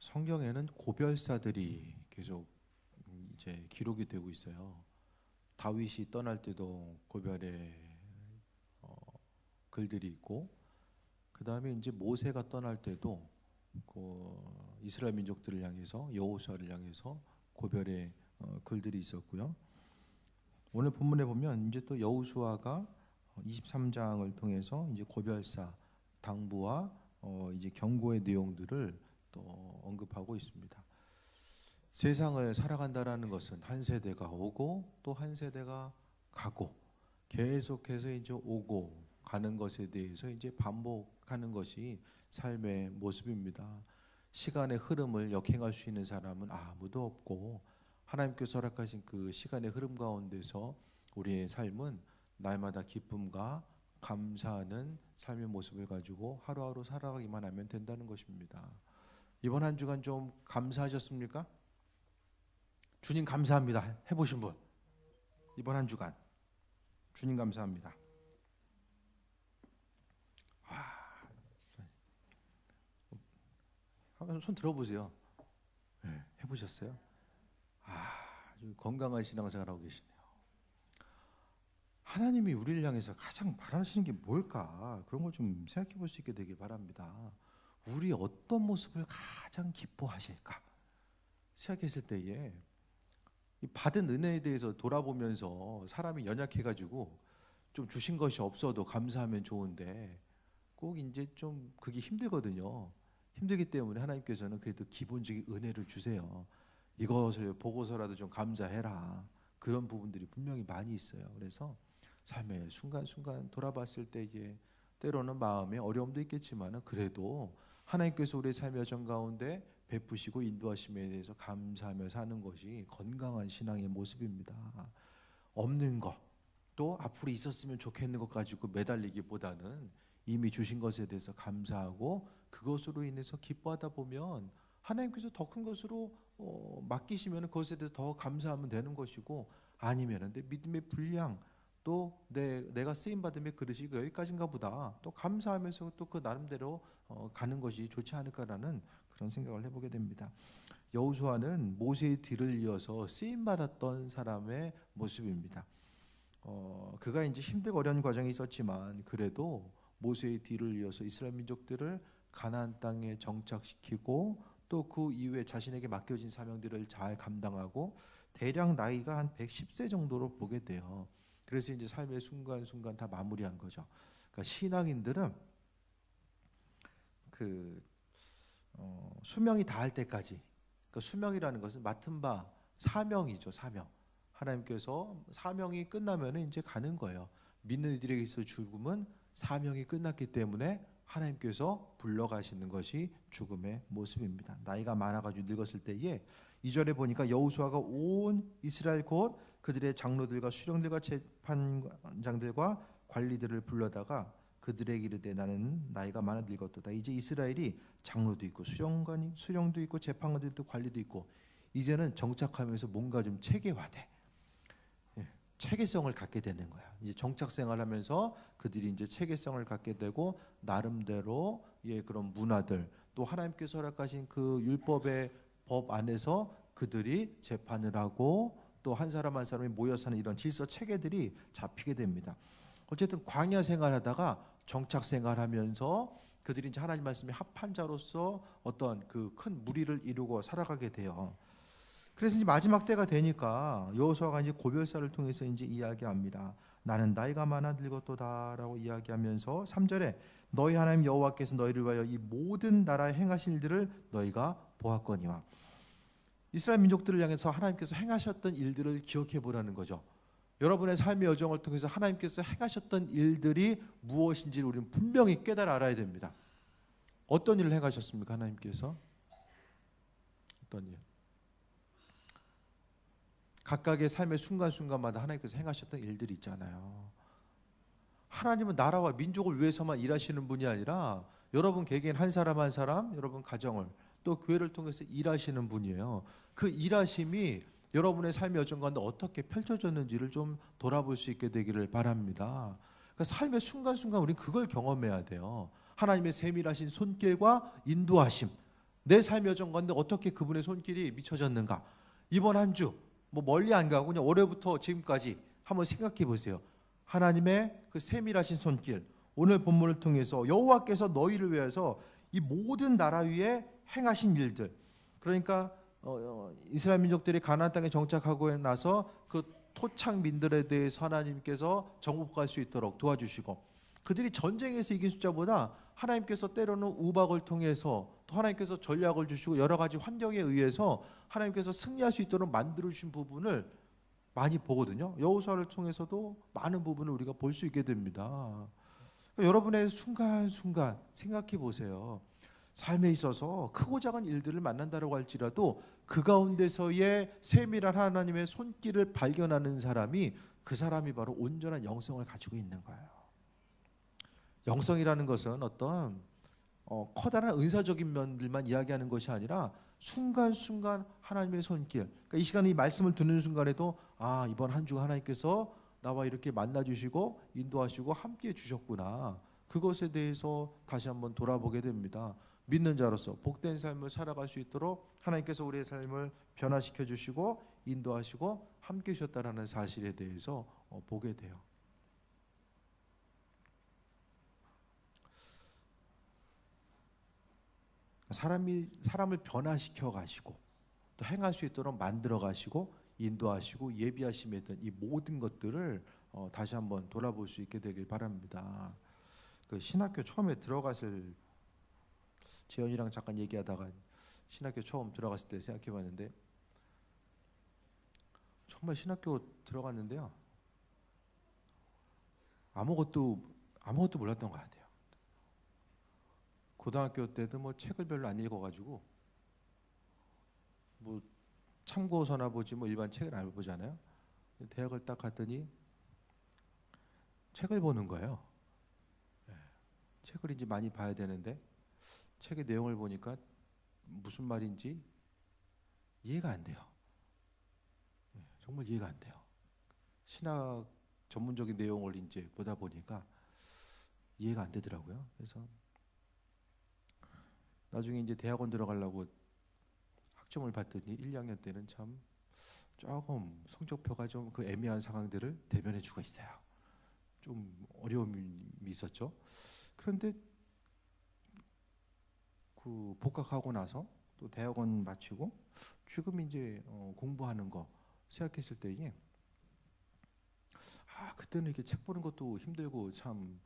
성경에는 고별사들이 계속 이제 기록이 되고 있어요. 다윗이 떠날 때도 고별의 어, 글들이 있고, 그 다음에 이제 모세가 떠날 때도 그 이스라엘 민족들을 향해서, 여호수아를 향해서 고별의 글들이 있었고요. 오늘 본문에 보면 이제 또 여호수아가 23장을 통해서 이제 고별사 당부와 이제 경고의 내용들을 또 언급하고 있습니다. 세상을 살아간다라는 것은 한 세대가 오고 또 한 세대가 가고 계속해서 이제 오고 가는 것에 대해서 이제 반복하는 것이 삶의 모습입니다. 시간의 흐름을 역행할 수 있는 사람은 아무도 없고, 하나님께서 허락하신 그 시간의 흐름 가운데서 우리의 삶은 날마다 기쁨과 감사하는 삶의 모습을 가지고 하루하루 살아가기만 하면 된다는 것입니다. 이번 한 주간 좀 감사하셨습니까? 주님 감사합니다 해보신 분? 이번 한 주간 주님 감사합니다. 한번 손 들어보세요. 네, 해보셨어요? 아주 건강한 신앙생활하고 계시네요. 하나님이 우리를 향해서 가장 바라시는 게 뭘까? 그런 걸 좀 생각해 볼 수 있게 되길 바랍니다. 우리 어떤 모습을 가장 기뻐하실까? 생각했을 때에 받은 은혜에 대해서 돌아보면서 사람이 연약해가지고 좀 주신 것이 없어도 감사하면 좋은데 꼭 이제 좀 그게 힘들거든요. 힘들기 때문에 하나님께서는 그래도 기본적인 은혜를 주세요. 이것을 보고서라도 좀 감사해라. 그런 부분들이 분명히 많이 있어요. 그래서 삶의 순간순간 돌아봤을 때에 때로는 마음에 어려움도 있겠지만 그래도 하나님께서 우리의 삶의 여정 가운데 베푸시고 인도하심에 대해서 감사하며 사는 것이 건강한 신앙의 모습입니다. 없는 것, 또 앞으로 있었으면 좋겠는 것 가지고 매달리기보다는 이미 주신 것에 대해서 감사하고 그것으로 인해서 기뻐하다 보면 하나님께서 더 큰 것으로 맡기시면 그것에 대해서 더 감사하면 되는 것이고, 아니면 내 믿음의 분량, 또 내가 쓰임 받음의 그릇이 여기까지인가 보다, 또 감사하면서 또 그 나름대로 가는 것이 좋지 않을까라는 그런 생각을 해보게 됩니다. 여호수아는 모세의 뒤를 이어서 쓰임 받았던 사람의 모습입니다. 그가 이제 힘들고 어려운 과정이 있었지만 그래도 모세의 뒤를 이어서 이스라엘 민족들을 가나안 땅에 정착시키고 또 그 이후에 자신에게 맡겨진 사명들을 잘 감당하고 대략 나이가 한 110세 정도로 보게 돼요. 그래서 이제 삶의 순간순간 다 마무리한 거죠. 그러니까 신앙인들은 수명이 다할 때까지, 그러니까 수명이라는 것은 맡은 바 사명이죠. 사명. 하나님께서 사명이 끝나면 이제 가는 거예요. 믿는 이들에게 있어 죽음은 사명이 끝났기 때문에 하나님께서 불러가시는 것이 죽음의 모습입니다. 나이가 많아가지고 늙었을 때에 2절에 보니까 여호수아가 온 이스라엘 곧 그들의 장로들과 수령들과 재판장들과 관리들을 불러다가 그들에게 이르되 나는 나이가 많아 늙었도다. 이제 이스라엘이 장로도 있고 수령도 있고 재판관들도 관리도 있고 이제는 정착하면서 뭔가 좀 체계화돼. 체계성을 갖게 되는 거야. 이제 정착 생활하면서 그들이 이제 체계성을 갖게 되고 나름대로 그런 문화들, 또 하나님께서 허락하신 그 율법의 법 안에서 그들이 재판을 하고 또 한 사람 한 사람이 모여 사는 이런 질서 체계들이 잡히게 됩니다. 어쨌든 광야 생활하다가 정착 생활하면서 그들이 이제 하나님 말씀에 합한 자로서 어떤 그 큰 무리를 이루고 살아가게 돼요. 그래서 이제 마지막 때가 되니까 여호수아가 이제 고별사를 통해서 이제 이야기합니다. 나는 나이가 많아 늙었도다라고 이야기하면서 3절에 너희 하나님 여호와께서 너희를 위하여 이 모든 나라에 행하신 일들을 너희가 보았거니와. 이스라엘 민족들을 향해서 하나님께서 행하셨던 일들을 기억해 보라는 거죠. 여러분의 삶의 여정을 통해서 하나님께서 행하셨던 일들이 무엇인지를 우리는 분명히 깨달아 알아야 됩니다. 어떤 일을 행하셨습니까? 하나님께서 어떤 일? 각각의 삶의 순간순간마다 하나님께서 행하셨던 일들이 있잖아요. 하나님은 나라와 민족을 위해서만 일하시는 분이 아니라 여러분 개개인 한 사람 한 사람, 여러분 가정을 또 교회를 통해서 일하시는 분이에요. 그 일하심이 여러분의 삶의 여정 가운데 어떻게 펼쳐졌는지를 좀 돌아볼 수 있게 되기를 바랍니다. 그러니까 삶의 순간순간 우리는 그걸 경험해야 돼요. 하나님의 세밀하신 손길과 인도하심, 내 삶의 여정 가운데 어떻게 그분의 손길이 미쳐졌는가. 이번 한 주 뭐 멀리 안 가고 그냥 올해부터 지금까지 한번 생각해 보세요. 하나님의 그 세밀하신 손길, 오늘 본문을 통해서 여호와께서 너희를 위해서 이 모든 나라 위에 행하신 일들, 그러니까 이스라엘 민족들이 가나안 땅에 정착하고 나서 그 토착민들에 대해서 하나님께서 정복할 수 있도록 도와주시고, 그들이 전쟁에서 이긴 숫자보다 하나님께서 때로는 우박을 통해서, 또 하나님께서 전략을 주시고 여러 가지 환경에 의해서 하나님께서 승리할 수 있도록 만들어 주신 부분을 많이 보거든요. 여호수아를 통해서도 많은 부분을 우리가 볼 수 있게 됩니다. 그러니까 여러분의 순간순간 생각해 보세요. 삶에 있어서 크고 작은 일들을 만난다고 할지라도 그 가운데서의 세밀한 하나님의 손길을 발견하는 사람이, 그 사람이 바로 온전한 영성을 가지고 있는 거예요. 영성이라는 것은 어떤 커다란 은사적인 면들만 이야기하는 것이 아니라 순간순간 하나님의 손길, 그러니까 이 시간에 이 말씀을 듣는 순간에도 이번 한 주 하나님께서 나와 이렇게 만나주시고 인도하시고 함께해 주셨구나, 그것에 대해서 다시 한번 돌아보게 됩니다. 믿는 자로서 복된 삶을 살아갈 수 있도록 하나님께서 우리의 삶을 변화시켜 주시고 인도하시고 함께해 주셨다는 사실에 대해서 보게 돼요. 사람을 변화시켜 가시고 또 행할 수 있도록 만들어 가시고 인도하시고 예비하심에 든 이 모든 것들을 다시 한번 돌아볼 수 있게 되길 바랍니다. 그 신학교 처음에 들어갔을, 재현이랑 잠깐 얘기하다가 신학교 처음 들어갔을 때 생각해봤는데, 정말 신학교 들어갔는데요, 아무것도 몰랐던 것 같아요. 고등학교 때도 뭐 책을 별로 안 읽어가지고 뭐 참고서나 보지 뭐 일반 책을 안 보잖아요. 대학을 딱 갔더니 책을 보는 거예요. 책을 이제 많이 봐야 되는데 책의 내용을 보니까 무슨 말인지 이해가 안 돼요. 정말 이해가 안 돼요. 신학 전문적인 내용을 이제 보다 보니까 이해가 안 되더라고요. 그래서 나중에 이제 대학원 들어가려고 학점을 봤더니 1, 2학년 때는 참 조금 성적표가 좀 그 애매한 상황들을 대변해 주고 있어요. 좀 어려움이 있었죠. 그런데 그 복학하고 나서 또 대학원 마치고 지금 이제 공부하는 거 생각했을 때에 그때는 이렇게 책 보는 것도 힘들고 참,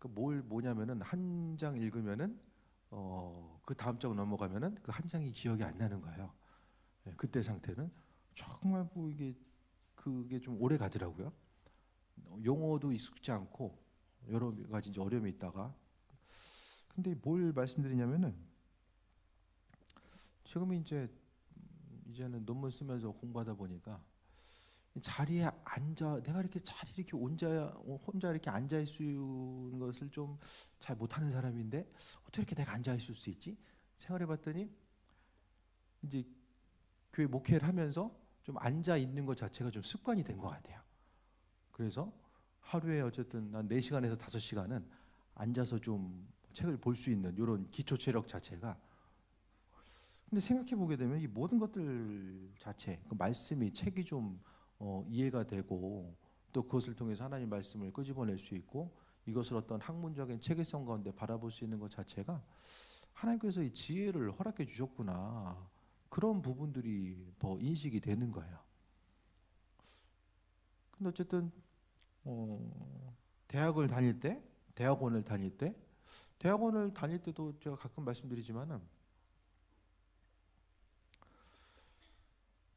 뭐냐면은 한 장 읽으면은 그 다음 장 넘어가면은 그 한 장이 기억이 안 나는 거예요. 그때 상태는 정말 뭐 이게 그게 좀 오래 가더라고요. 용어도 익숙지 않고 여러 가지 이제 어려움이 있다가, 근데 뭘 말씀드리냐면은 지금 이제는 논문 쓰면서 공부하다 보니까 자리에 앉아, 내가 이렇게 자리 이렇게 혼자 이렇게 앉아 있는 것을 좀 잘 못하는 사람인데 어떻게 이렇게 내가 앉아 있을 수 있지? 생각해봤더니 이제 교회 목회를 하면서 좀 앉아 있는 것 자체가 좀 습관이 된 것 같아요. 그래서 하루에 어쨌든 한 4시간에서 5시간은 앉아서 좀 책을 볼 수 있는 이런 기초 체력 자체가, 근데 생각해 보게 되면 이 모든 것들 자체, 그 말씀이, 책이 좀 이해가 되고 또 그것을 통해서 하나님 말씀을 끄집어낼 수 있고 이것을 어떤 학문적인 체계성 가운데 바라볼 수 있는 것 자체가 하나님께서 이 지혜를 허락해 주셨구나, 그런 부분들이 더 인식이 되는 거예요. 근데 어쨌든 대학원을 다닐 때도 제가 가끔 말씀드리지만은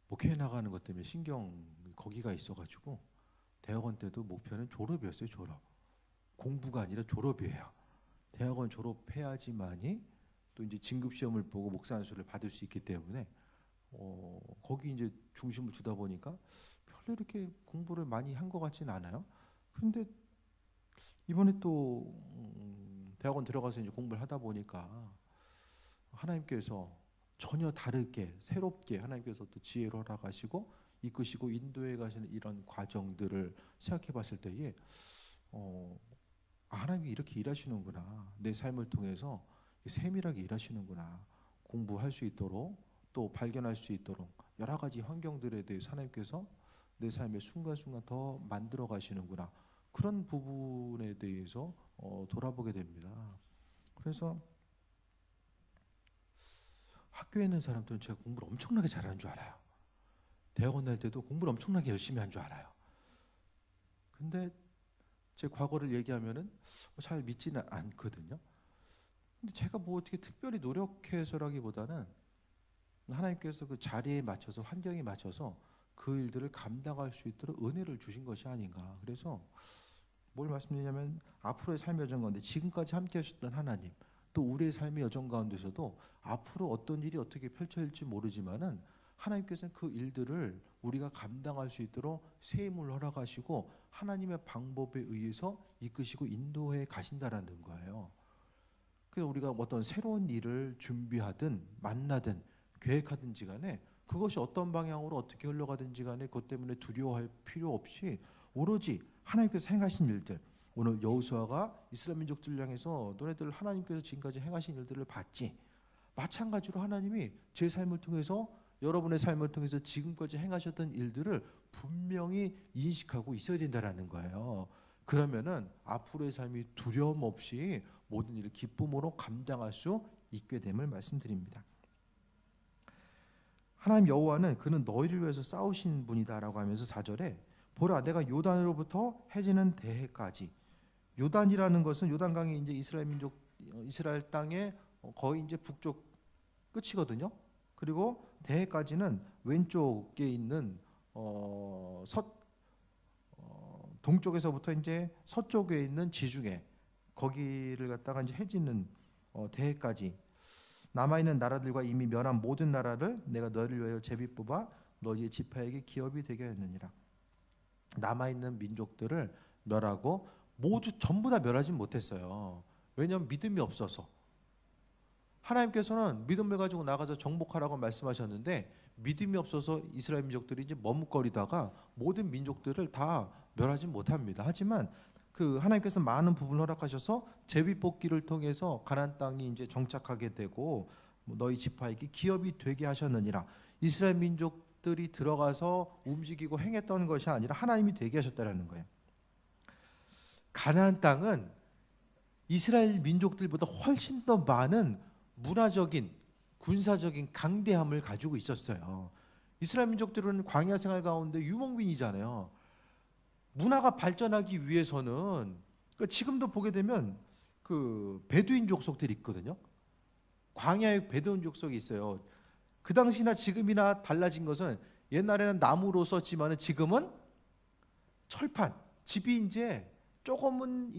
목회에 나가는 것 때문에 신경 거기가 있어가지고 대학원 때도 목표는 졸업이었어요. 졸업. 공부가 아니라 졸업이에요. 대학원 졸업해야지만이 또 이제 진급 시험을 보고 목사 안수를 받을 수 있기 때문에 거기 이제 중심을 두다 보니까 별로 이렇게 공부를 많이 한 것 같지는 않아요. 그런데 이번에 또 대학원 들어가서 이제 공부를 하다 보니까 하나님께서 전혀 다르게 새롭게 하나님께서 또 지혜를 허락하시고 이끄시고 인도해 가시는 이런 과정들을 생각해 봤을 때에 하나님이 이렇게 일하시는구나, 내 삶을 통해서 세밀하게 일하시는구나, 공부할 수 있도록 또 발견할 수 있도록 여러 가지 환경들에 대해서 하나님께서 내 삶의 순간순간 더 만들어 가시는구나. 그런 부분에 대해서 돌아보게 됩니다. 그래서 학교에 있는 사람들은 제가 공부를 엄청나게 잘하는 줄 알아요. 대학원 다닐 때도 공부를 엄청나게 열심히 한 줄 알아요. 근데 제 과거를 얘기하면은 잘 믿지는 않거든요. 근데 제가 뭐 어떻게 특별히 노력해서라기보다는 하나님께서 그 자리에 맞춰서 환경에 맞춰서 그 일들을 감당할 수 있도록 은혜를 주신 것이 아닌가. 그래서 뭘 말씀드리냐면 앞으로의 삶의 여정 가운데 지금까지 함께 하셨던 하나님, 또 우리의 삶의 여정 가운데서도 앞으로 어떤 일이 어떻게 펼쳐질지 모르지만은 하나님께서는 그 일들을 우리가 감당할 수 있도록 새 힘을 허락하시고 하나님의 방법에 의해서 이끄시고 인도해 가신다라는 거예요. 그래서 우리가 어떤 새로운 일을 준비하든 만나든 계획하든지 간에 그것이 어떤 방향으로 어떻게 흘러가든지 간에 그것 때문에 두려워할 필요 없이 오로지 하나님께서 행하신 일들, 오늘 여호수아가 이스라엘 민족들을 향해서 너네들 하나님께서 지금까지 행하신 일들을 봤지. 마찬가지로 하나님이 제 삶을 통해서 여러분의 삶을 통해서 지금까지 행하셨던 일들을 분명히 인식하고 있어야 된다라는 거예요. 그러면은 앞으로의 삶이 두려움 없이 모든 일을 기쁨으로 감당할 수 있게 됨을 말씀드립니다. 하나님 여호와는 그는 너희를 위해서 싸우신 분이다라고 하면서 4절에 보라 내가 요단으로부터 해지는 대해까지, 요단이라는 것은 요단강이 이제 이스라엘 땅의 거의 이제 북쪽 끝이거든요. 그리고 대해까지는 왼쪽에 있는 동쪽에서부터 이제 서쪽에 있는 지중해, 거기를 갖다가 이제 해지는 대해까지 남아 있는 나라들과 이미 멸한 모든 나라를 내가 너희를 위하여 제비 뽑아 너희의 지파에게 기업이 되게 하였느니라. 남아 있는 민족들을 멸하고 모두 전부 다 멸하지 못했어요. 왜냐하면 믿음이 없어서. 하나님께서는 믿음을 가지고 나가서 정복하라고 말씀하셨는데 믿음이 없어서 이스라엘 민족들이 이제 머뭇거리다가 모든 민족들을 다 멸하지 못합니다. 하지만 그 하나님께서 많은 부분을 허락하셔서 제비 뽑기를 통해서 가나안 땅이 이제 정착하게 되고 너희 지파에게 기업이 되게 하셨느니라. 이스라엘 민족들이 들어가서 움직이고 행했던 것이 아니라 하나님이 되게 하셨다라는 거예요. 가나안 땅은 이스라엘 민족들보다 훨씬 더 많은 문화적인, 군사적인 강대함을 가지고 있었어요. 이스라엘 민족들은 광야 생활 가운데 유목민이잖아요. 문화가 발전하기 위해서는 지금도 보게 되면 그 베두인 족속들이 있거든요. 광야에 베두인 족속이 있어요. 그 당시나 지금이나 달라진 것은 옛날에는 나무로 썼지만 지금은 철판, 집이 이제 조금은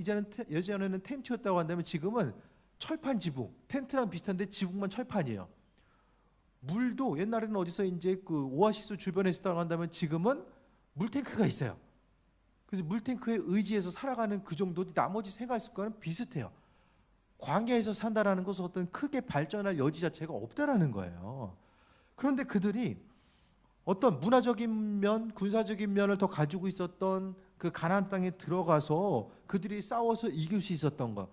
예전에는 텐트였다고 한다면 지금은 철판 지붕, 텐트랑 비슷한데 지붕만 철판이에요. 물도 옛날에는 어디서 이제 그 오아시스 주변에 있었다고 한다면 지금은 물탱크가 있어요. 그래서 물탱크에 의지해서 살아가는 그 정도, 나머지 생활 습관은 비슷해요. 광야에서 산다라는 것은 어떤 크게 발전할 여지 자체가 없다라는 거예요. 그런데 그들이 어떤 문화적인 면, 군사적인 면을 더 가지고 있었던 그 가나안 땅에 들어가서 그들이 싸워서 이길 수 있었던 것,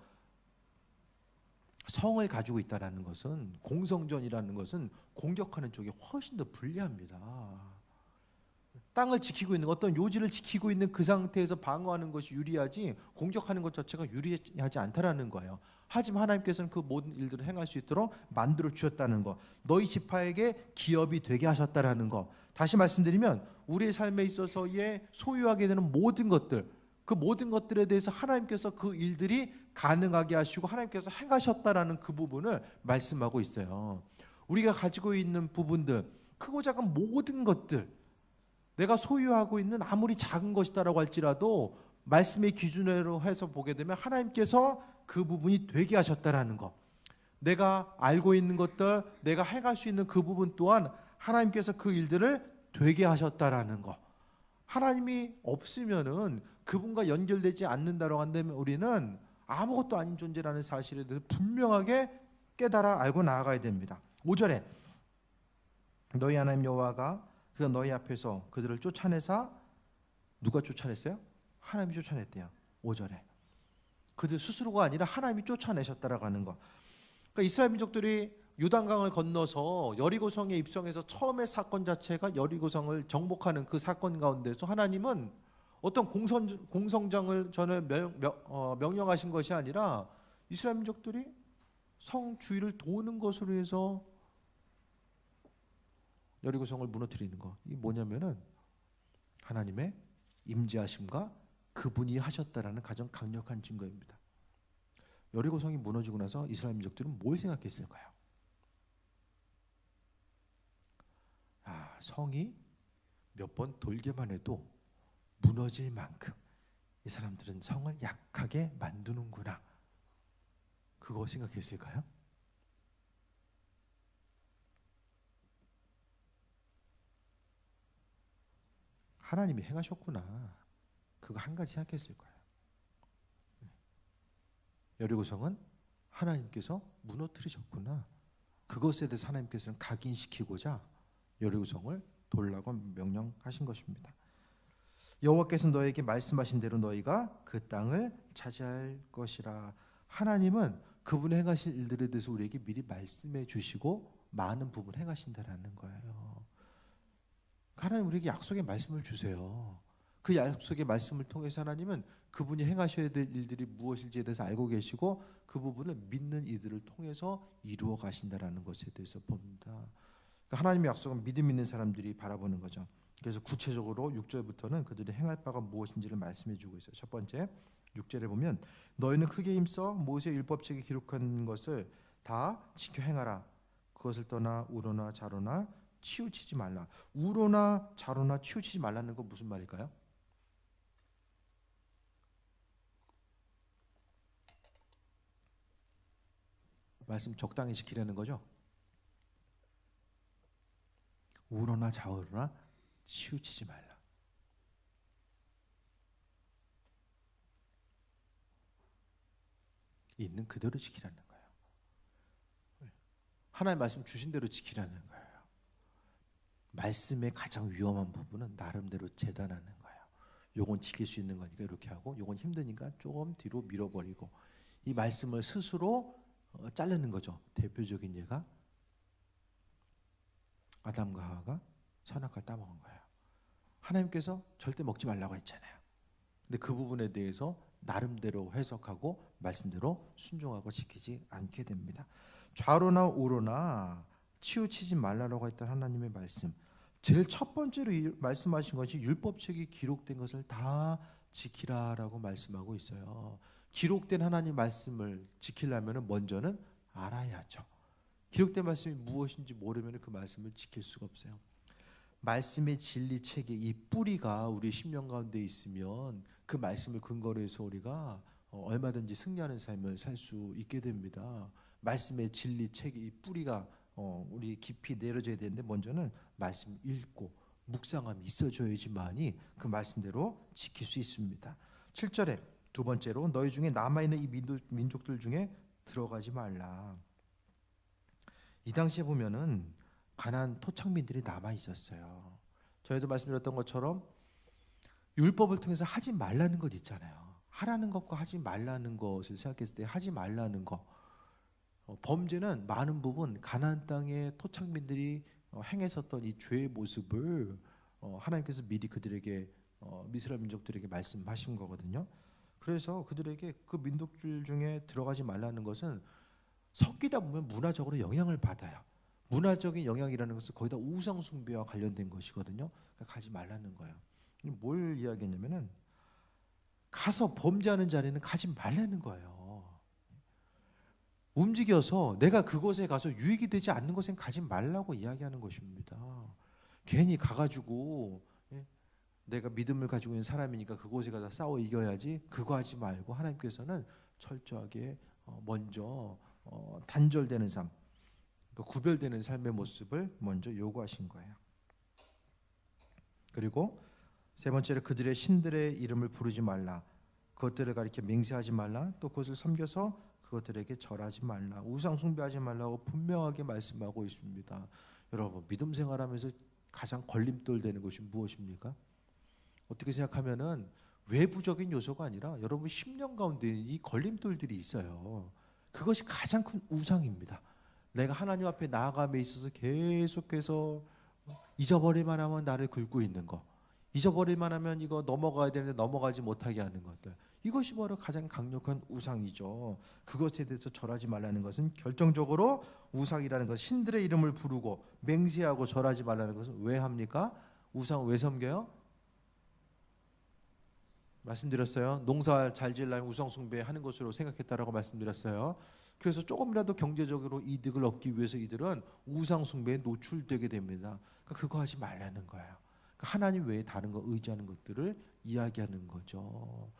성을 가지고 있다라는 것은, 공성전이라는 것은 공격하는 쪽이 훨씬 더 불리합니다. 땅을 지키고 있는, 어떤 요지를 지키고 있는 그 상태에서 방어하는 것이 유리하지 공격하는 것 자체가 유리하지 않다라는 거예요. 하지만 하나님께서는 그 모든 일들을 행할 수 있도록 만들어 주셨다는 것, 너희 지파에게 기업이 되게 하셨다라는 것. 다시 말씀드리면 우리의 삶에 있어서의 소유하게 되는 모든 것들, 그 모든 것들에 대해서 하나님께서 그 일들이 가능하게 하시고 하나님께서 행하셨다라는 그 부분을 말씀하고 있어요. 우리가 가지고 있는 부분들, 크고 작은 모든 것들, 내가 소유하고 있는 아무리 작은 것이다라고 할지라도 말씀의 기준으로 해서 보게 되면 하나님께서 그 부분이 되게 하셨다라는 것, 내가 알고 있는 것들, 내가 행할 수 있는 그 부분 또한 하나님께서 그 일들을 되게 하셨다라는 것. 하나님이 없으면은 그분과 연결되지 않는다라고 한다면 우리는 아무것도 아닌 존재라는 사실에 대해서 분명하게 깨달아 알고 나아가야 됩니다. 5절에 너희 하나님 여호와가 그가 너희 앞에서 그들을 쫓아내사, 누가 쫓아냈어요? 하나님이 쫓아냈대요. 5절에 그들 스스로가 아니라 하나님이 쫓아내셨다라고 하는 거. 그러니까 이스라엘 민족들이 요단강을 건너서 여리고성에 입성해서 처음의 사건 자체가 여리고성을 정복하는 그 사건 가운데서 하나님은 어떤 공성장을 전에 명령하신 것이 아니라 이스라엘 민족들이 성 주위를 도는 것으로 해서 여리고성을 무너뜨리는 것. 이게 뭐냐면은 하나님의 임재하심과 그분이 하셨다라는 가장 강력한 증거입니다. 여리고성이 무너지고 나서 이스라엘 민족들은 뭘 생각했을까요? 성이 몇 번 돌기만 해도 무너질 만큼 이 사람들은 성을 약하게 만드는구나. 그거 생각했을까요? 하나님이 행하셨구나. 그거 한 가지 생각했을 거예요. 여리고성은 하나님께서 무너뜨리셨구나. 그것에 대해서 하나님께서는 각인시키고자 여리고성을 돌라고 명령하신 것입니다. 여호와께서 너에게 말씀하신 대로 너희가 그 땅을 차지할 것이라. 하나님은 그분의 행하실 일들에 대해서 우리에게 미리 말씀해 주시고 많은 부분 행하신다라는 거예요. 하나님 우리에게 약속의 말씀을 주세요. 그 약속의 말씀을 통해서 하나님은 그분이 행하셔야 될 일들이 무엇일지에 대해서 알고 계시고 그 부분을 믿는 이들을 통해서 이루어 가신다라는 것에 대해서 봅니다. 그러니까 하나님의 약속은 믿음 있는 사람들이 바라보는 거죠. 그래서 구체적으로 6절부터는 그들이 행할 바가 무엇인지를 말씀해 주고 있어요. 첫 번째 6절에 보면 너희는 크게 힘써 모세의 율법책에 기록한 것을 다 지켜 행하라. 그것을 떠나 우로나 좌로나 치우치지 말라. 우로나 좌로나 치우치지 말라는 건 무슨 말일까요? 말씀 적당히 지키려는 거죠. 우로나 좌로나 치우치지 말라. 있는 그대로 지키라는 거예요. 하나님 말씀 주신 대로 지키라는 거예요. 말씀의 가장 위험한 부분은 나름대로 재단하는 거예요. 요건 지킬 수 있는 거니까 이렇게 하고 요건 힘드니까 조금 뒤로 밀어버리고 이 말씀을 스스로 자르는 거죠. 대표적인 예가 아담과 하와가 선악과를 따먹은 거예요. 하나님께서 절대 먹지 말라고 했잖아요. 근데 그 부분에 대해서 나름대로 해석하고 말씀대로 순종하고 지키지 않게 됩니다. 좌로나 우로나 치우치지 말라라고 했던 하나님의 말씀, 제일 첫 번째로 말씀하신 것이 율법책이 기록된 것을 다 지키라라고 말씀하고 있어요. 기록된 하나님 말씀을 지키려면 먼저는 알아야죠. 기록된 말씀이 무엇인지 모르면 그 말씀을 지킬 수가 없어요. 말씀의 진리 체계, 이 뿌리가 우리 심령 가운데 있으면 그 말씀을 근거로 해서 우리가 얼마든지 승리하는 삶을 살 수 있게 됩니다. 말씀의 진리 체계, 이 뿌리가 우리 깊이 내려져야 되는데 먼저는 말씀 읽고 묵상함이 있어줘야지만이 그 말씀대로 지킬 수 있습니다. 7절에 두 번째로 너희 중에 남아있는 이 민족들 중에 들어가지 말라. 이 당시에 보면은 가나안 토착민들이 남아 있었어요. 저희도 말씀드렸던 것처럼 율법을 통해서 하지 말라는 것 있잖아요. 하라는 것과 하지 말라는 것을 생각했을 때 하지 말라는 것, 범죄는 많은 부분 가나안 땅의 토착민들이 행했었던 이 죄의 모습을 하나님께서 미리 그들에게 이스라엘 민족들에게 말씀하신 거거든요. 그래서 그들에게 그 민족들 중에 들어가지 말라는 것은 섞이다 보면 문화적으로 영향을 받아요. 문화적인 영향이라는 것은 거의 다 우상 숭배와 관련된 것이거든요. 그러니까 가지 말라는 거예요. 뭘 이야기했냐면은 가서 범죄하는 자리는 가지 말라는 거예요. 움직여서 내가 그곳에 가서 유익이 되지 않는 곳엔 가지 말라고 이야기하는 것입니다. 괜히 가가지고 내가 믿음을 가지고 있는 사람이니까 그곳에 가서 싸워 이겨야지, 그거 하지 말고 하나님께서는 철저하게 먼저 단절되는 삶, 구별되는 삶의 모습을 먼저 요구하신 거예요. 그리고 세 번째로 그들의 신들의 이름을 부르지 말라. 그것들을 가리켜 맹세하지 말라. 또 그것을 섬겨서 그것들에게 절하지 말라. 우상 숭배하지 말라고 분명하게 말씀하고 있습니다. 여러분, 믿음 생활하면서 가장 걸림돌 되는 것이 무엇입니까? 어떻게 생각하면은 외부적인 요소가 아니라 여러분 심령 가운데 이 걸림돌들이 있어요. 그것이 가장 큰 우상입니다. 내가 하나님 앞에 나아감에 있어서 계속해서 잊어버릴만 하면 나를 긁고 있는 거, 잊어버릴만 하면 이거 넘어가야 되는데 넘어가지 못하게 하는 것들, 이것이 바로 가장 강력한 우상이죠. 그것에 대해서 절하지 말라는 것은 결정적으로 우상이라는 것, 신들의 이름을 부르고 맹세하고 절하지 말라는 것은 왜 합니까? 우상 왜 섬겨요? 말씀드렸어요. 농사 잘 지으려면 우상 숭배하는 것으로 생각했다라고 말씀드렸어요. 그래서 조금이라도 경제적으로 이득을 얻기 위해서 이들은 우상 숭배에 노출되게 됩니다. 그러니까 그거 하지 말라는 거예요. 그러니까 하나님 외에 다른 거 의지하는 것들을 이야기하는 거죠.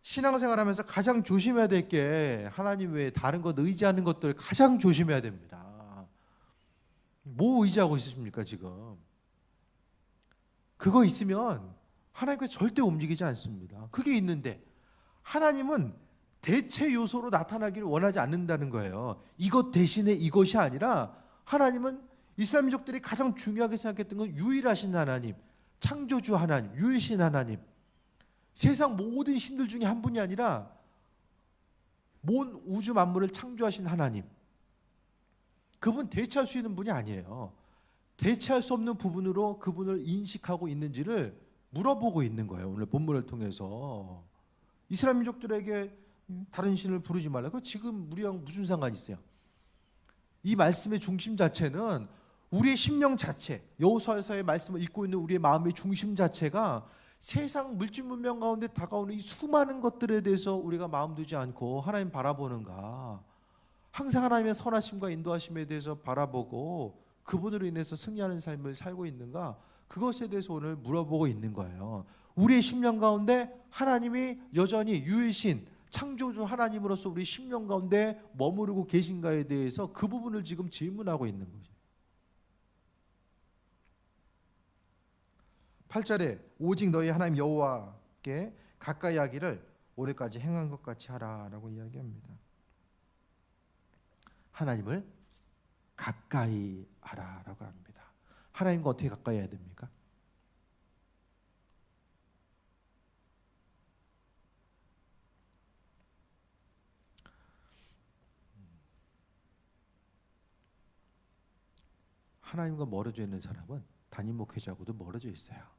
신앙생활하면서 가장 조심해야 될 게 하나님 외에 다른 것 의지하는 것들 가장 조심해야 됩니다. 뭐 의지하고 있으십니까 지금? 그거 있으면 하나님께서 절대 움직이지 않습니다. 그게 있는데 하나님은 대체 요소로 나타나기를 원하지 않는다는 거예요. 이것 대신에 이것이 아니라 하나님은 이스라엘 민족들이 가장 중요하게 생각했던 건 유일하신 하나님, 창조주 하나님, 유일신 하나님, 세상 모든 신들 중에 한 분이 아니라 온 우주 만물을 창조하신 하나님, 그분 대체할 수 있는 분이 아니에요. 대체할 수 없는 부분으로 그분을 인식하고 있는지를 물어보고 있는 거예요. 오늘 본문을 통해서 이스라엘 민족들에게 다른 신을 부르지 말라. 그 지금 우리랑 무슨 상관이 있어요? 이 말씀의 중심 자체는 우리의 심령 자체, 여호수아서의 말씀을 읽고 있는 우리의 마음의 중심 자체가 세상 물질 문명 가운데 다가오는 이 수많은 것들에 대해서 우리가 마음 두지 않고 하나님 바라보는가, 항상 하나님의 선하심과 인도하심에 대해서 바라보고 그분으로 인해서 승리하는 삶을 살고 있는가, 그것에 대해서 오늘 물어보고 있는 거예요. 우리의 심령 가운데 하나님이 여전히 유일신 창조주 하나님으로서 우리 심령 가운데 머무르고 계신가에 대해서 그 부분을 지금 질문하고 있는 거죠. 8절에 오직 너희 하나님 여호와께 가까이 하기를 올해까지 행한 것 같이 하라라고 이야기합니다. 하나님을 가까이 하라라고 합니다. 하나님과 어떻게 가까이 해야 됩니까? 하나님과 멀어져 있는 사람은 담임 목회자하고도 멀어져 있어요.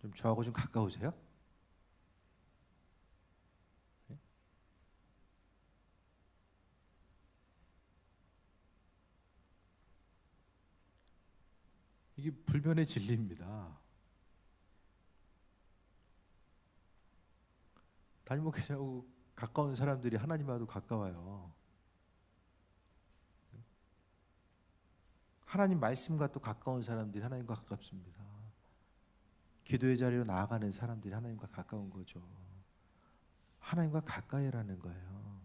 좀 저하고 좀 가까우세요? 네? 이게 불변의 진리입니다. 담임 목회자하고 가까운 사람들이 하나님하고도 가까워요. 하나님 말씀과 또 가까운 사람들이 하나님과 가깝습니다. 기도의 자리로 나아가는 사람들이 하나님과 가까운 거죠. 하나님과 가까이라는 거예요.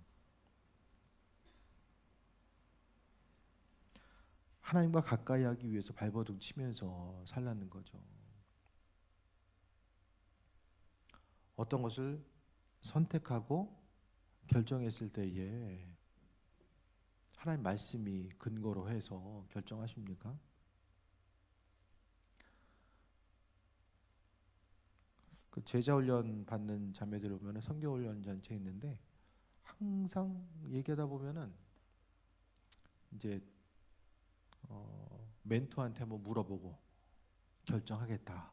하나님과 가까이 하기 위해서 발버둥 치면서 살라는 거죠. 어떤 것을 선택하고 결정했을 때에 하나님 말씀이 근거로 해서 결정하십니까? 그 제자 훈련 받는 자매들 보면 선교 훈련 잔치 있는데 항상 얘기하다 보면은 이제 멘토한테 한번 물어보고 결정하겠다,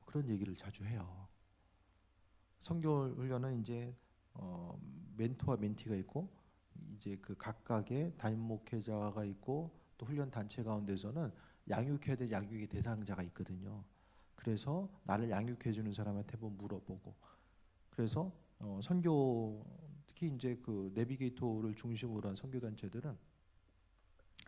그런 얘기를 자주 해요. 선교 훈련은 이제 멘토와 멘티가 있고 이제 그 각각의 담임 목회자가 있고 또 훈련 단체 가운데서는 양육해야 될 양육의 대상자가 있거든요. 그래서 나를 양육해 주는 사람한테 한번 물어보고, 그래서 선교 특히 이제 그 내비게이터를 중심으로 한 선교 단체들은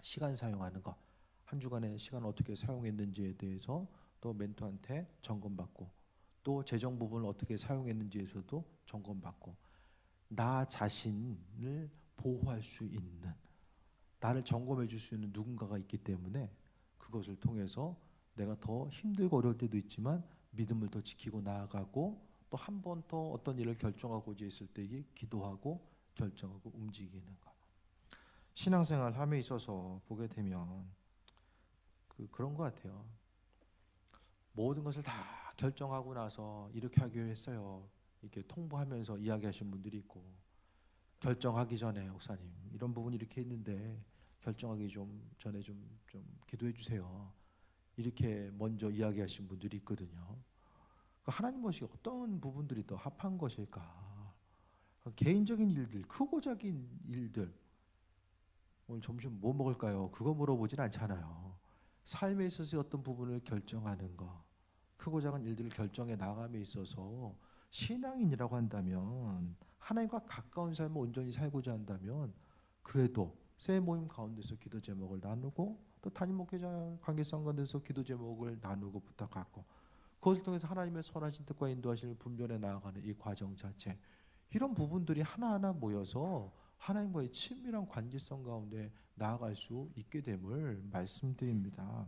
시간 사용하는 거, 한 주간의 시간 어떻게 사용했는지에 대해서 또 멘토한테 점검받고, 또 재정 부분을 어떻게 사용했는지에서도 점검받고, 나 자신을 보호할 수 있는, 나를 점검해 줄 수 있는 누군가가 있기 때문에 그것을 통해서 내가 더 힘들고 어려울 때도 있지만 믿음을 더 지키고 나아가고, 또 한 번 더 어떤 일을 결정하고자 했을 때에 기도하고 결정하고 움직이는 것. 신앙생활 함에 있어서 보게 되면 그런 것 같아요. 모든 것을 다 결정하고 나서 이렇게 하기로 했어요. 이렇게 통보하면서 이야기하신 분들이 있고, 결정하기 전에 목사님 이런 부분이 이렇게 있는데 결정하기 전에 좀 기도해 주세요. 이렇게 먼저 이야기하신 분들이 있거든요. 하나님 보시기에 어떤 부분들이 더 합한 것일까? 개인적인 일들, 크고 작은 일들, 오늘 점심 뭐 먹을까요? 그거 물어보진 않잖아요. 삶에 있어서 어떤 부분을 결정하는 거, 크고 작은 일들을 결정해 나감에 있어서 신앙인이라고 한다면, 하나님과 가까운 삶을 온전히 살고자 한다면, 그래도 새 모임 가운데서 기도 제목을 나누고, 또 담임 목회자 관계성 가운데서 기도 제목을 나누고 부탁하고, 그것을 통해서 하나님의 선하신 뜻과 인도하심을 분별해 나아가는 이 과정 자체, 이런 부분들이 하나하나 모여서 하나님과의 친밀한 관계성 가운데 나아갈 수 있게 됨을 말씀드립니다.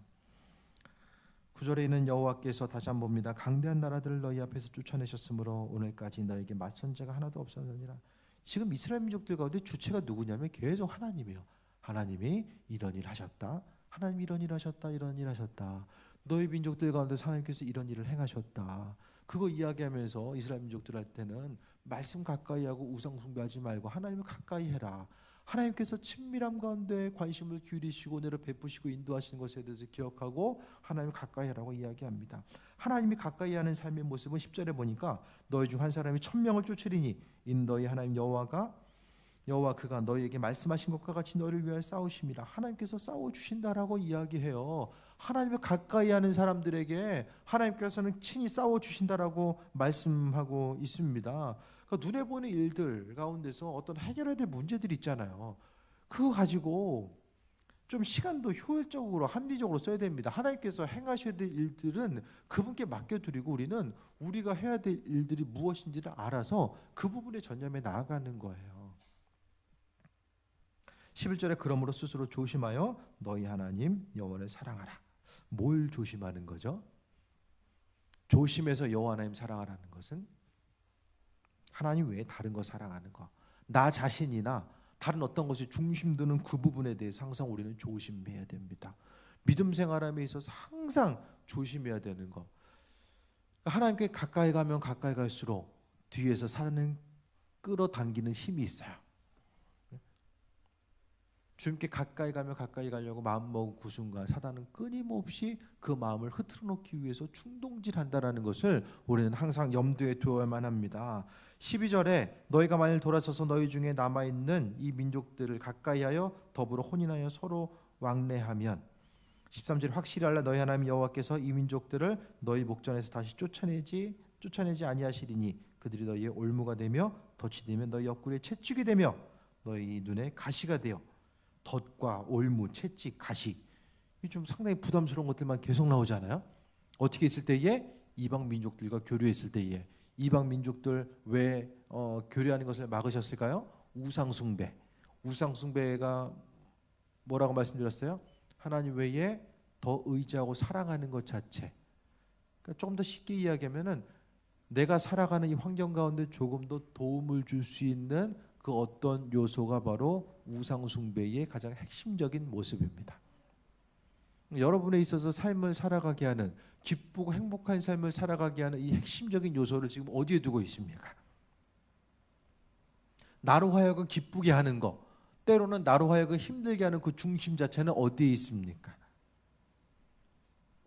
9절에 있는 여호와께서 다시 한번 봅니다. 강대한 나라들을 너희 앞에서 쫓아내셨으므로 오늘까지 너에게 맞선 자가 하나도 없었느니라. 지금 이스라엘 민족들 가운데 주체가 누구냐면 계속 하나님이에요. 하나님이 이런 일 하셨다. 하나님이 이런 일 하셨다. 이런 일 하셨다. 너희 민족들 가운데 하나님께서 이런 일을 행하셨다. 그거 이야기하면서 이스라엘 민족들한테는 말씀 가까이 하고 우상 숭배하지 말고 하나님을 가까이 해라. 하나님께서 친밀함 가운데 관심을 기울이시고 은혜를 베푸시고 인도하시는 것에 대해서 기억하고 하나님을 가까이 하라고 이야기합니다. 하나님이 가까이 하는 삶의 모습은 10절에 보니까 너희 중 한 사람이 1000명을 쫓으리니 인 너희 하나님 여호와 그가 너희에게 말씀하신 것과 같이 너희를 위하여 싸우심이라. 하나님께서 싸워주신다라고 이야기해요. 하나님을 가까이 하는 사람들에게 하나님께서는 친히 싸워주신다라고 말씀하고 있습니다. 그러니까 눈에 보이는 일들 가운데서 어떤 해결해야 될 문제들이 있잖아요. 그거 가지고 좀 시간도 효율적으로 합리적으로 써야 됩니다. 하나님께서 행하셔야 될 일들은 그분께 맡겨드리고 우리는 우리가 해야 될 일들이 무엇인지를 알아서 그 부분에 전념해 나아가는 거예요. 11절에 그러므로 스스로 조심하여 너희 하나님 여호와를 사랑하라. 뭘 조심하는 거죠? 조심해서 여호와 하나님 사랑하라는 것은 하나님 외에 다른 거 사랑하는 거, 나 자신이나 다른 어떤 것이 중심 두는 그 부분에 대해서 항상 우리는 조심해야 됩니다. 믿음 생활함에 있어서 항상 조심해야 되는 거. 하나님께 가까이 가면 가까이 갈수록 뒤에서 사는 끌어당기는 힘이 있어요. 주님께 가까이 가면 가까이 가려고 마음먹은 그 순간 사단은 끊임없이 그 마음을 흐트러 놓기 위해서 충동질한다라는 것을 우리는 항상 염두에 두어야만 합니다. 12절에 너희가 만일 돌아서서 너희 중에 남아있는 이 민족들을 가까이하여 더불어 혼인하여 서로 왕래하면, 13절 확실히 알라 너희 하나님 여호와께서 이 민족들을 너희 목전에서 다시 쫓아내지 아니하시리니 그들이 너희의 올무가 되며 덫이 되며 너희 옆구리에 채찍이 되며 너희 눈에 가시가 되어. 덫과 올무, 채찍, 가시, 이 좀 상당히 부담스러운 것들만 계속 나오잖아요. 어떻게 있을 때에? 이방 민족들과 교류했을 때에. 이방 민족들 왜 교류하는 것을 막으셨을까요? 우상 숭배. 우상 숭배가 뭐라고 말씀드렸어요? 하나님 외에 더 의지하고 사랑하는 것 자체. 그러니까 조금 더 쉽게 이야기하면은 내가 살아가는 이 환경 가운데 조금 더 도움을 줄 수 있는 그 어떤 요소가 바로 우상 숭배의 가장 핵심적인 모습입니다. 여러분에 있어서 삶을 살아가게 하는, 기쁘고 행복한 삶을 살아가게 하는 이 핵심적인 요소를 지금 어디에 두고 있습니까? 나로 하여금 기쁘게 하는 것, 때로는 나로 하여금 힘들게 하는 그 중심 자체는 어디에 있습니까?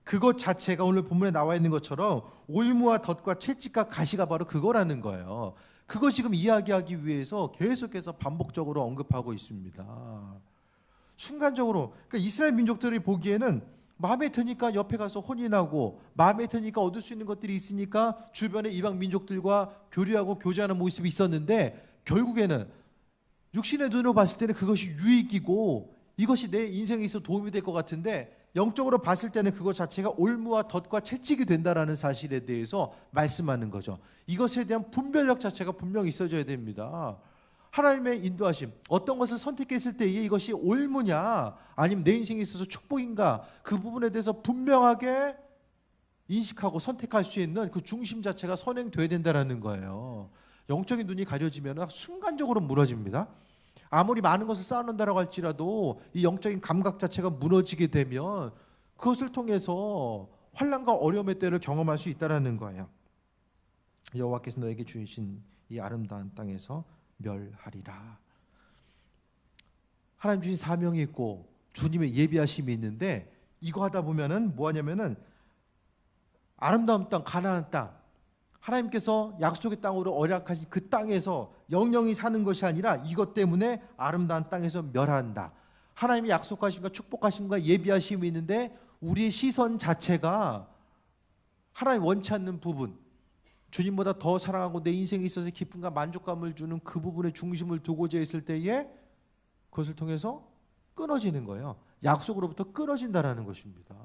그것 자체가 오늘 본문에 나와 있는 것처럼 올무와 덫과 채찍과 가시가 바로 그거라는 거예요. 그거 지금 이야기하기 위해서 계속해서 반복적으로 언급하고 있습니다. 순간적으로, 그러니까 이스라엘 민족들이 보기에는 마음에 드니까 옆에 가서 혼인하고, 마음에 드니까 얻을 수 있는 것들이 있으니까 주변의 이방 민족들과 교류하고 교제하는 모습이 있었는데, 결국에는 육신의 눈으로 봤을 때는 그것이 유익이고 이것이 내 인생에 있어 도움이 될 것 같은데, 영적으로 봤을 때는 그것 자체가 올무와 덫과 채찍이 된다라는 사실에 대해서 말씀하는 거죠. 이것에 대한 분별력 자체가 분명히 있어져야 됩니다. 하나님의 인도하심, 어떤 것을 선택했을 때에 이것이 올무냐 아니면 내 인생에 있어서 축복인가, 그 부분에 대해서 분명하게 인식하고 선택할 수 있는 그 중심 자체가 선행돼야 된다는 거예요. 영적인 눈이 가려지면 순간적으로 무너집니다. 아무리 많은 것을 쌓아놓는다고 할지라도 이 영적인 감각 자체가 무너지게 되면 그것을 통해서 환난과 어려움의 때를 경험할 수 있다는 거예요. 여호와께서 너에게 주신 이 아름다운 땅에서 멸하리라. 하나님 주신 사명이 있고 주님의 예비하심이 있는데 이거 하다 보면은 뭐 하냐면은 아름다운 땅, 가나안 땅, 하나님께서 약속의 땅으로 언약하신 그 땅에서 영영이 사는 것이 아니라 이것 때문에 아름다운 땅에서 멸한다. 하나님이 약속하심과 축복하심과 예비하심이 있는데 우리의 시선 자체가 하나님 원치 않는 부분, 주님보다 더 사랑하고 내 인생에 있어서 기쁨과 만족감을 주는 그 부분에 중심을 두고자 했을 때에 그것을 통해서 끊어지는 거예요. 약속으로부터 끊어진다라는 것입니다.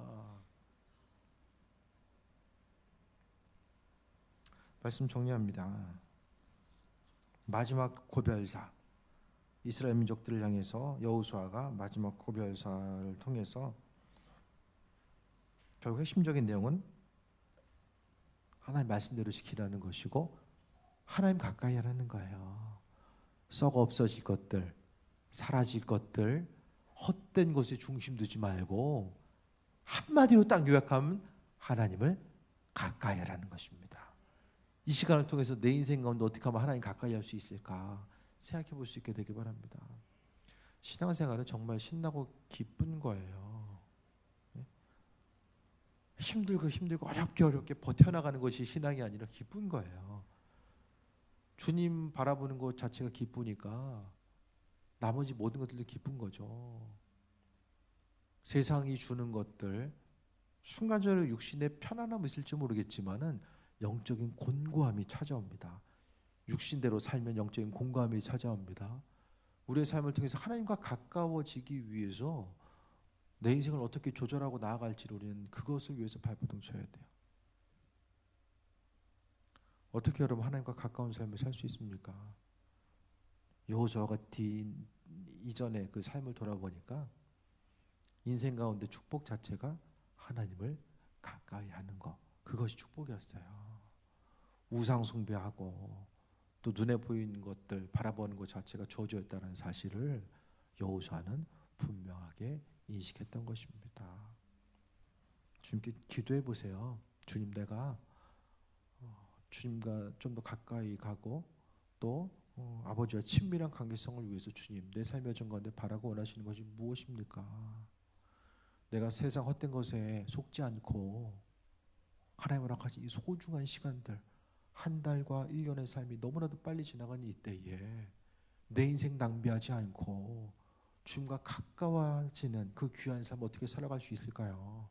말씀 정리합니다. 마지막 고별사, 이스라엘 민족들을 향해서 여호수아가 마지막 고별사를 통해서 결국 핵심적인 내용은 하나님 말씀대로 지키라는 것이고 하나님 가까이 하라는 거예요. 썩어 없어질 것들, 사라질 것들, 헛된 것에 중심 두지 말고 한마디로 딱 요약하면 하나님을 가까이 하라는 것입니다. 이 시간을 통해서 내 인생 가운데 어떻게 하면 하나님 가까이 할 수 있을까 생각해 볼 수 있게 되길 바랍니다. 신앙생활은 정말 신나고 기쁜 거예요. 힘들고 어렵게 버텨나가는 것이 신앙이 아니라 기쁜 거예요. 주님 바라보는 것 자체가 기쁘니까 나머지 모든 것들도 기쁜 거죠. 세상이 주는 것들, 순간적으로 육신의 편안함이 있을지 모르겠지만은 영적인 곤고함이 찾아옵니다. 육신대로 살면 영적인 곤고함이 찾아옵니다. 우리의 삶을 통해서 하나님과 가까워지기 위해서 내 인생을 어떻게 조절하고 나아갈지를 우리는 그것을 위해서 발버둥 쳐야 돼요. 어떻게 여러분 하나님과 가까운 삶을 살 수 있습니까? 여호수아가 이전에 그 삶을 돌아보니까 인생 가운데 축복 자체가 하나님을 가까이 하는 것, 그것이 축복이었어요. 우상 숭배하고 또 눈에 보이는 것들 바라보는 것 자체가 저주였다는 사실을 여호수아는 분명하게 인식했던 것입니다. 주님께 기도해 보세요. 주님, 내가 주님과 좀 더 가까이 가고 또 아버지와 친밀한 관계성을 위해서 주님, 내 삶의 여정 가운데 바라고 원하시는 것이 무엇입니까? 내가 세상 헛된 것에 속지 않고 하나님을 허락하신 이 소중한 시간들, 한 달과 1년의 삶이 너무나도 빨리 지나가는 이때에 내 인생 낭비하지 않고 주님과 가까워지는 그 귀한 삶 어떻게 살아갈 수 있을까요?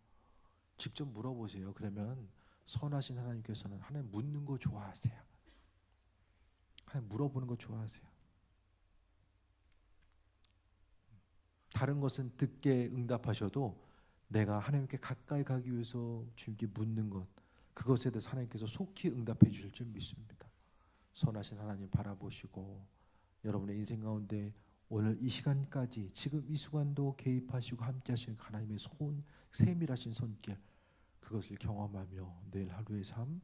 직접 물어보세요. 그러면 선하신 하나님께서는 하나님 묻는 거 좋아하세요. 하나님 물어보는 거 좋아하세요. 다른 것은 듣게 응답하셔도 내가 하나님께 가까이 가기 위해서 주님께 묻는 것, 그것에 대해서 하나님께서 속히 응답해 주실 줄 믿습니다. 선하신 하나님 바라보시고 여러분의 인생 가운데 오늘 이 시간까지 지금 이 순간도 개입하시고 함께 하시는 하나님의 세밀하신 손길, 그것을 경험하며 내일 하루의 삶,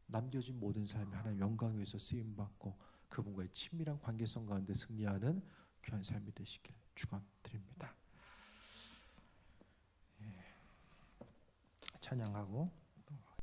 남겨진 모든 삶이 하나님 영광 위에서 쓰임받고 그분과의 친밀한 관계성 가운데 승리하는 귀한 삶이 되시길 축원드립니다. 찬양하고